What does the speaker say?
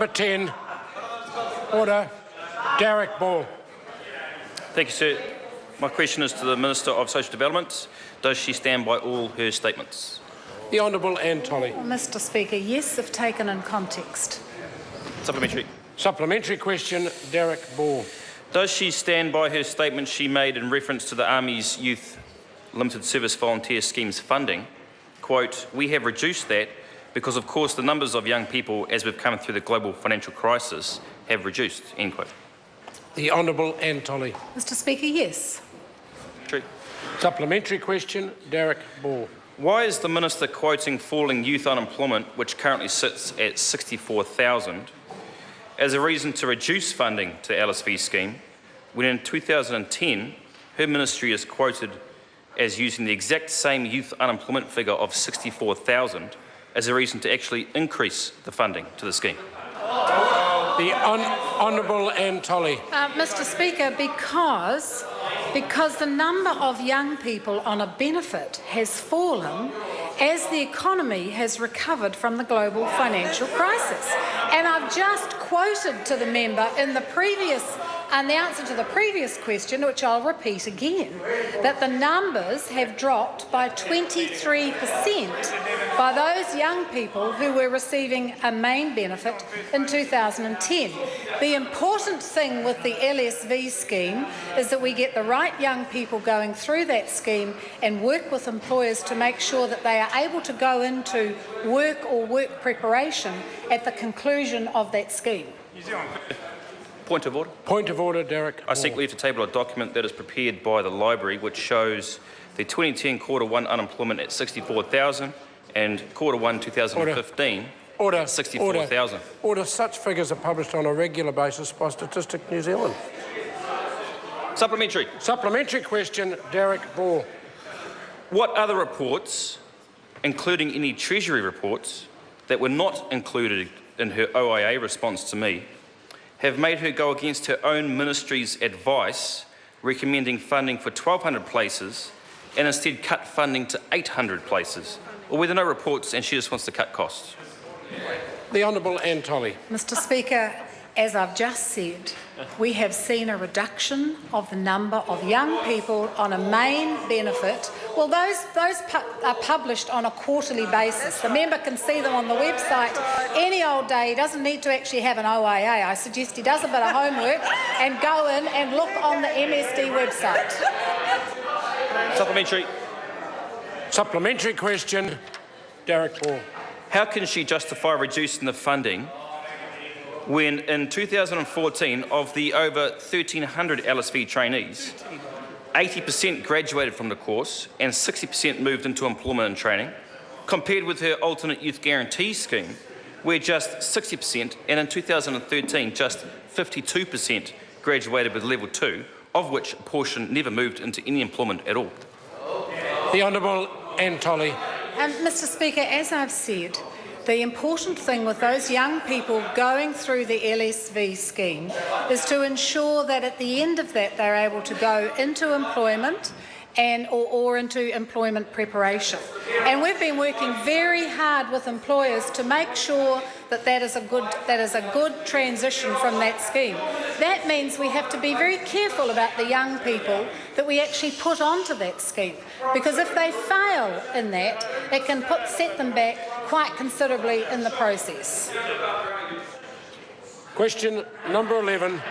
Number 10. Order. Derek Ball. Thank you, sir. My question is to the Minister of Social Development. Does she stand by all her statements? The Honourable Anne Tolley. Well, Mr. Speaker, yes, if taken in context. Supplementary. Supplementary question, Derek Ball. Does she stand by her statement she made in reference to the Army's Youth Limited Service Volunteer Scheme's funding? Quote, "We have reduced that because, of course, the numbers of young people as we've come through the global financial crisis have reduced," end quote. The Honourable Anne Tolley. Mr. Speaker, yes. True. Supplementary question, Derek Ball. Why is the Minister quoting falling youth unemployment, which currently sits at 64,000, as a reason to reduce funding to LSV scheme, when in 2010 her ministry is quoted as using the exact same youth unemployment figure of 64,000 as a reason to actually increase the funding to the scheme? The Honourable Anne Tolley. Mr. Speaker, because the number of young people on a benefit has fallen as the economy has recovered from the global financial crisis. And I've just quoted to the member in the answer to the previous question, which I'll repeat again, that the numbers have dropped by 23% by those young people who were receiving a main benefit in 2010. The important thing with the LSV scheme is that we get the right young people going through that scheme and work with employers to make sure that they are able to go into work or work preparation at the conclusion of that scheme. Point of order. Point of order, Derek. I seek leave to table a document that is prepared by the Library which shows the 2010 Q1 unemployment at 64,000 and Q1 2015 Order. 64,000. Order. Such figures are published on a regular basis by Statistics New Zealand. Supplementary. Supplementary question, Derek Ball. What other reports, including any Treasury reports that were not included in her OIA response to me, have made her go against her own ministry's advice recommending funding for 1,200 places and instead cut funding to 800 places? Or were there no reports and she just wants to cut costs? The Honourable Anne Tolley. Mr. Speaker, as I've just said, we have seen a reduction of the number of young people on a main benefit. Well, those are published on a quarterly basis. The member can see them on the website any old day. He doesn't need to actually have an OIA. I suggest he does a bit of homework and go in and look on the MSD website. Supplementary. Supplementary question, Derek Ball. How can she justify reducing the funding when in 2014 of the over 1,300 LSV trainees, 80% graduated from the course and 60% moved into employment and training, compared with her alternate youth guarantee scheme, where just 60% and in 2013 just 52% graduated with level 2, of which a portion never moved into any employment at all? The Honourable Anne Tolley. Mr. Speaker, as I've said, the important thing with those young people going through the LSV scheme is to ensure that at the end of that they're able to go into employment or into employment preparation. And we've been working very hard with employers to make sure that that is a good transition from that scheme. That means we have to be very careful about the young people that we actually put onto that scheme, because if they fail in that, it can set them back quite considerably in the process. Question number 11,